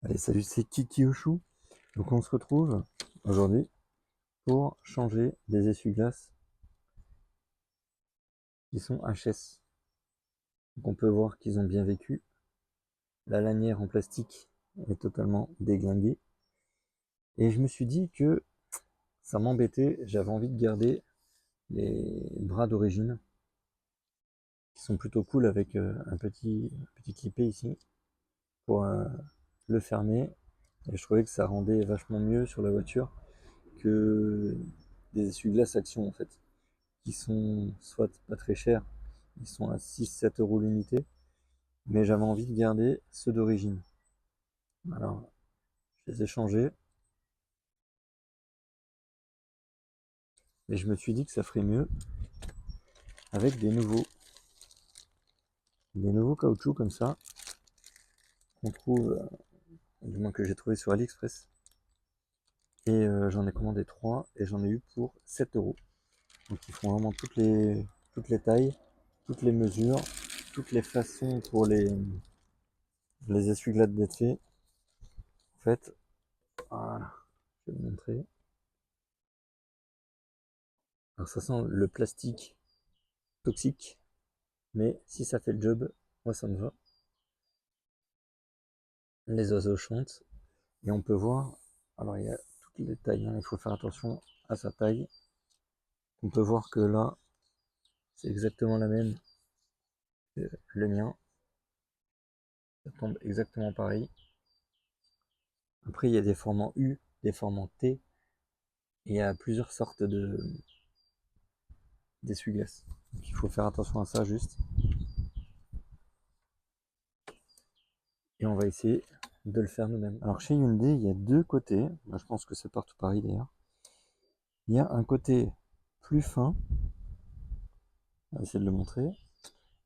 Allez, salut, c'est Kiki Oshou. Donc on se retrouve aujourd'hui pour changer des essuie-glaces qui sont HS. Donc on peut voir qu'ils ont bien vécu. La lanière en plastique est totalement déglinguée. Et je me suis dit que ça m'embêtait, j'avais envie de garder les bras d'origine, qui sont plutôt cool avec un petit clipé ici, pour le fermer. Et je trouvais que ça rendait vachement mieux sur la voiture que des essuie-glaces Action en fait, qui sont soit pas très chers, ils sont à 6-7 € l'unité, mais j'avais envie de garder ceux d'origine. Alors, je les ai changés, mais je me suis dit que ça ferait mieux avec des nouveaux caoutchoucs comme ça, qu'on trouve, du moins que j'ai trouvé sur AliExpress. Et j'en ai commandé 3 et j'en ai eu pour 7 €. Donc ils font vraiment toutes les tailles, toutes les mesures, toutes les façons pour les essuie-glaces d'être faits. En fait, voilà, je vais vous montrer. Alors ça sent le plastique toxique, mais si ça fait le job, moi ça me va. Les oiseaux chantent et on peut voir, alors il y a toutes les tailles, hein, il faut faire attention à sa taille. On peut voir que là, c'est exactement la même que le mien, ça tombe exactement pareil. Après il y a des formants U, des formants T, et il y a plusieurs sortes d'essuie-glaces. Donc il faut faire attention à ça juste. Et on va essayer de le faire nous-mêmes. Alors chez Hyundai, il y a deux côtés. Moi, je pense que c'est partout pareil d'ailleurs. Il y a un côté plus fin, on va essayer de le montrer,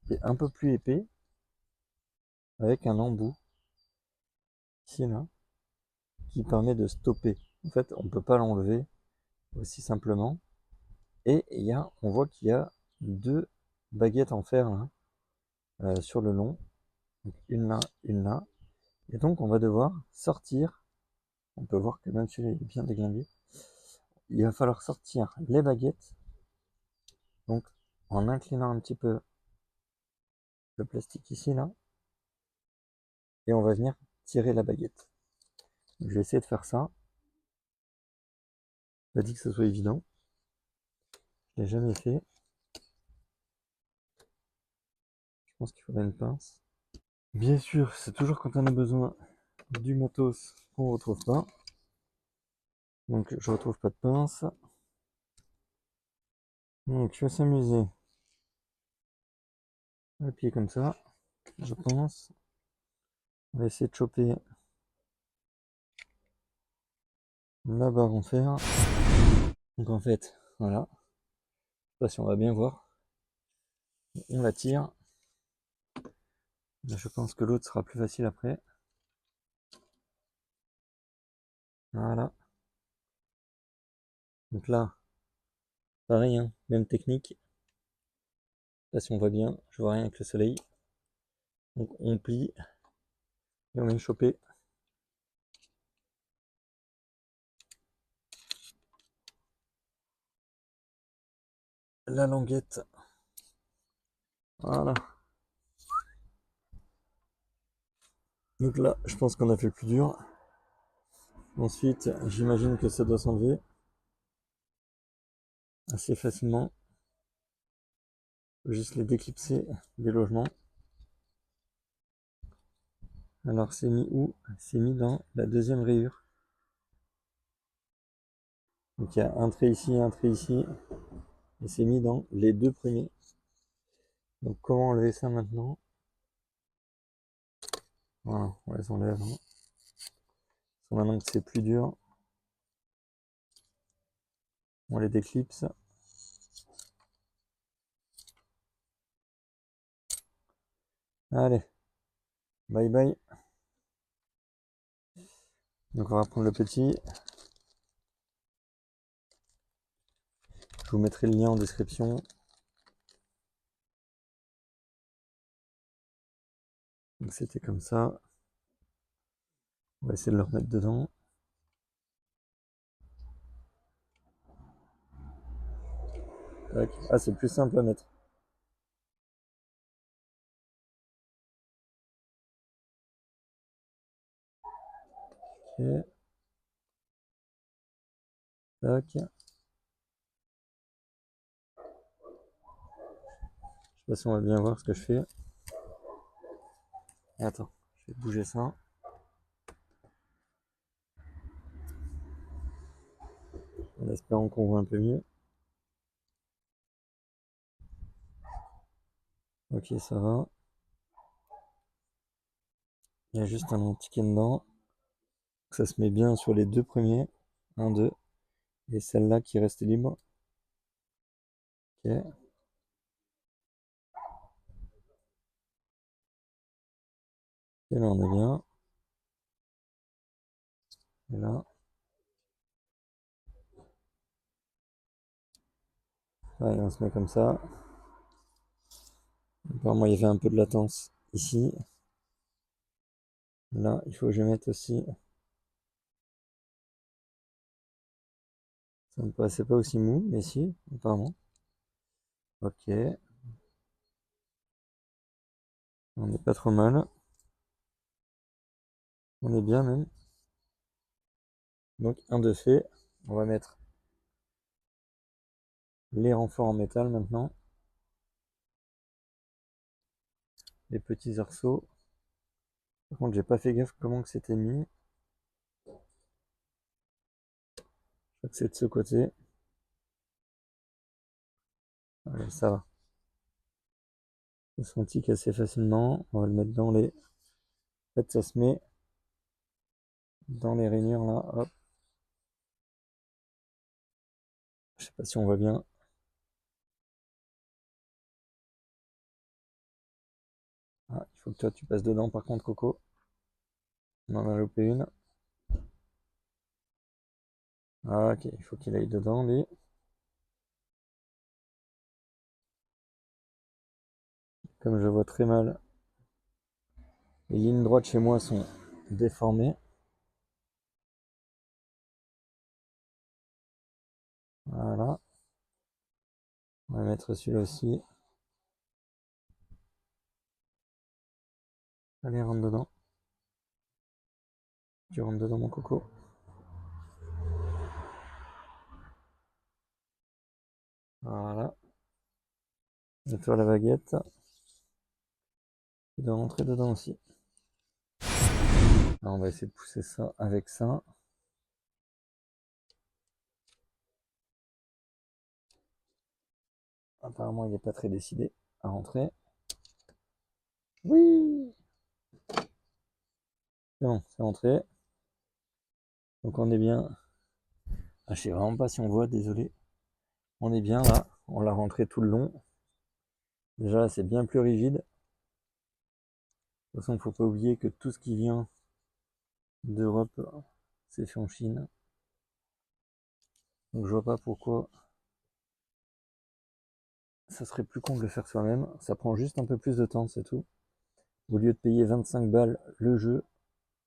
et un peu plus épais, avec un embout, ici là, qui permet de stopper. En fait, on ne peut pas l'enlever aussi simplement. Et on voit qu'il y a deux baguettes en fer là, sur le long, donc une là, une là. Et donc on va devoir sortir. On peut voir que même celui-là est bien déglingué. Il va falloir sortir les baguettes, donc en inclinant un petit peu le plastique ici là, et on va venir tirer la baguette. Donc, je vais essayer de faire ça. Pas dit que ce soit évident. Je l'ai jamais fait. Je pense qu'il faudrait une pince. Bien sûr, c'est toujours quand on a besoin du matos qu'on retrouve pas. Donc je retrouve pas de pince. Donc je vais s'amuser. Le pied comme ça, je pense. On va essayer de choper la barre en fer. Donc en fait, voilà. Je sais pas si on va bien voir. On la tire. Je pense que l'autre sera plus facile après. Voilà. Donc là, pareil, hein, même technique. Là, si on voit bien, je vois rien avec le soleil. Donc on plie et on vient choper la languette. Voilà. Donc là, je pense qu'on a fait le plus dur. Ensuite, j'imagine que ça doit s'enlever assez facilement. Faut juste les déclipser des logements. Alors c'est mis où? C'est mis dans la deuxième rayure. Donc il y a un trait ici, un trait ici. Et c'est mis dans les deux premiers. Donc comment enlever ça maintenant? Voilà, on les enlève. Hein. Maintenant que c'est plus dur, on les déclipse. Allez, bye bye. Donc on va prendre le petit. Je vous mettrai le lien en description. Donc c'était comme ça. On va essayer de le remettre dedans. Tac. Ah, c'est plus simple à mettre. Ok. Tac. Je sais pas si on va bien voir ce que je fais. Attends, je vais bouger ça. En espérant qu'on voit un peu mieux. Ok, ça va. Il y a juste un ticket dedans. Ça se met bien sur les deux premiers. 1, 2. Et celle-là qui reste libre. Ok. Et là, on est bien. Et là. Allez, on se met comme ça. Apparemment, il y avait un peu de latence ici. Là, il faut que je mette aussi. Ça me paraissait pas aussi mou, mais si, apparemment. Ok. On n'est pas trop mal. On est bien même. Donc, un de fait. On va mettre les renforts en métal maintenant. Les petits arceaux. Par contre, j'ai pas fait gaffe comment que c'était mis. Je crois que c'est de ce côté. Allez, ça va. Ça se tique assez facilement. On va le mettre dans les. En fait, ça se met dans les rainures là. Hop. Je sais pas si on voit bien. Ah, il faut que toi tu passes dedans par contre, Coco. On en a loupé une. Ah, ok, il faut qu'il aille dedans, lui. Comme je vois très mal, les lignes droites chez moi sont déformées. Voilà. On va mettre celui-là aussi. Allez, rentre dedans. Tu rentres dedans, mon Coco. Voilà. Et toi, la baguette. Tu dois rentrer dedans aussi. Alors, on va essayer de pousser ça avec ça. Apparemment, il n'est pas très décidé à rentrer. Oui! C'est bon, c'est rentré. Donc, on est bien. Ah, je sais vraiment pas si on voit, désolé. On est bien là. On l'a rentré tout le long. Déjà, là, c'est bien plus rigide. De toute façon, il ne faut pas oublier que tout ce qui vient d'Europe, c'est fait en Chine. Donc, je vois pas pourquoi ça serait plus con de le faire soi-même. Ça prend juste un peu plus de temps, c'est tout. Au lieu de payer 25 balles le jeu,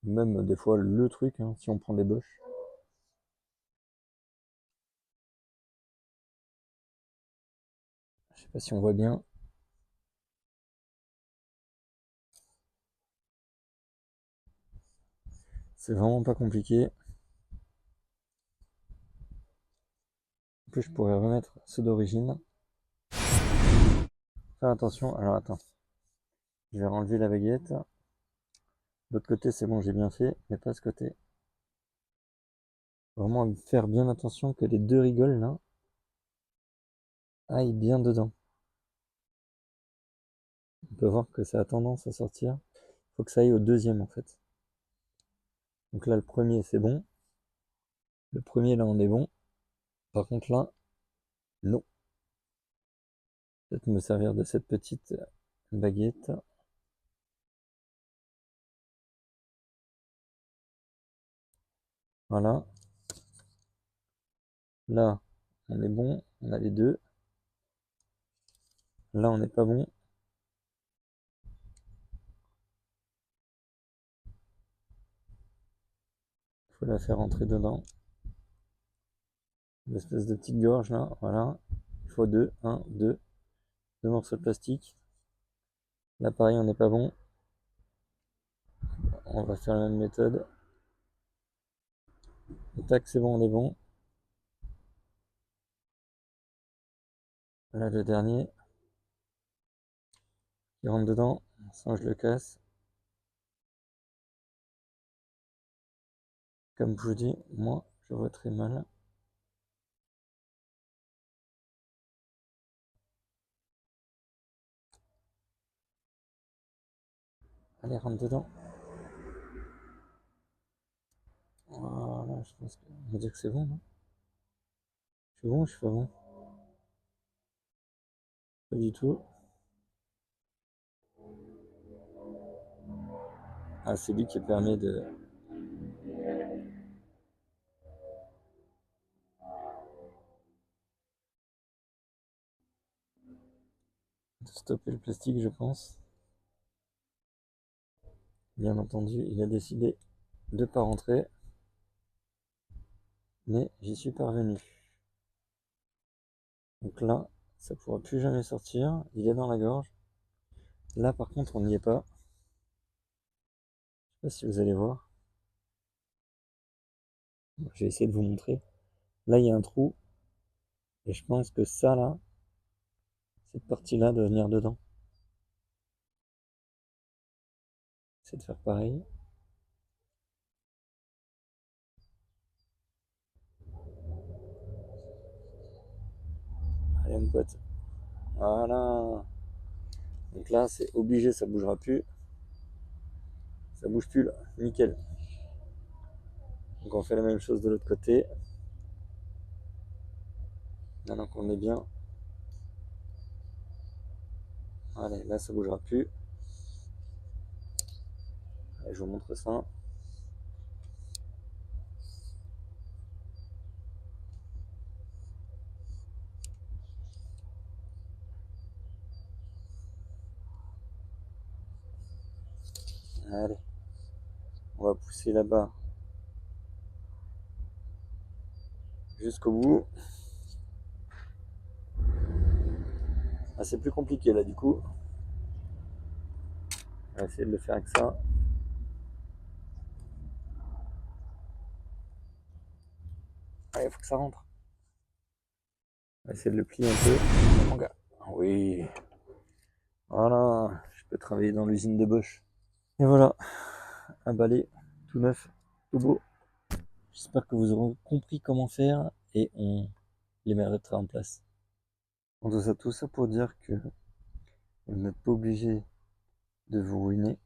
même des fois le truc, hein, si on prend des Bosch. Je sais pas si on voit bien. C'est vraiment pas compliqué. En plus, je pourrais remettre ceux d'origine. Faire attention. Alors, attends. Je vais enlever la baguette. De l'autre côté, c'est bon, j'ai bien fait, mais pas ce côté. Vraiment faire bien attention que les deux rigoles là aillent bien dedans. On peut voir que ça a tendance à sortir. Il faut que ça aille au deuxième en fait. Donc là, le premier, c'est bon. Le premier, là, on est bon. Par contre, là, non. Peut-être me servir de cette petite baguette. Voilà. Là, on est bon. On a les deux. Là, on n'est pas bon. faut la faire rentrer dedans. L'espèce de petite gorge là, voilà. Il faut deux, deux morceaux de plastique. Là pareil, on n'est pas bon. On va faire la même méthode. Et tac, c'est bon, on est bon. Là, le dernier. Il rentre dedans, sans je le casse. Comme je vous dis, moi, je vois très mal. Allez, rentre dedans. Voilà, je pense qu'on va dire que c'est bon, non? Je suis bon ou je suis pas bon? Pas du tout. Ah, c'est lui qui permet de stopper le plastique, je pense. Bien entendu, il a décidé de pas rentrer, mais j'y suis parvenu. Donc là, ça pourra plus jamais sortir. Il est dans la gorge. Là, par contre, on n'y est pas. Je sais pas si vous allez voir. Je vais essayer de vous montrer. Là, il y a un trou. Et je pense que ça, là, cette partie-là doit venir dedans. C'est de faire pareil. Allez, mon pote. Voilà. Donc là, c'est obligé, ça bougera plus. Ça bouge plus là. Nickel. Donc on fait la même chose de l'autre côté. Maintenant qu'on est bien. Allez, là, ça bougera plus. Allez, je vous montre ça. Allez. On va pousser là-bas jusqu'au bout. Ah, c'est plus compliqué là du coup. On va essayer de le faire avec ça. Allez, il faut que ça rentre. On va essayer de le plier un peu. Mon gars. Oui. Voilà. Je peux travailler dans l'usine de Bosch. Et voilà. Un balai tout neuf, tout beau. J'espère que vous aurez compris comment faire et on les mettra en place. En tout ça pour dire que vous n'êtes pas obligé de vous ruiner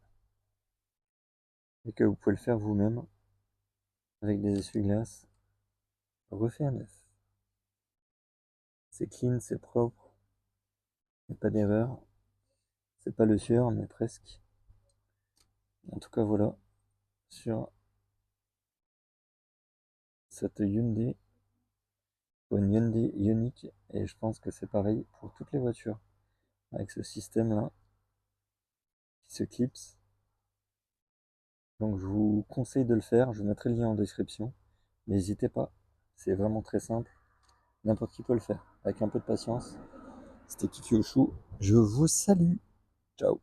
et que vous pouvez le faire vous-même avec des essuie-glaces refait à neuf. C'est clean, c'est propre, il n'y a pas d'erreur. C'est pas le sieur, mais presque. En tout cas, voilà, sur cette Hyundai, une Hyundai Ioniq, et je pense que c'est pareil pour toutes les voitures, avec ce système-là qui se clipse. Donc je vous conseille de le faire, je vous mettrai le lien en description. N'hésitez pas, c'est vraiment très simple, n'importe qui peut le faire, avec un peu de patience. C'était Kiki Chou, je vous salue, ciao.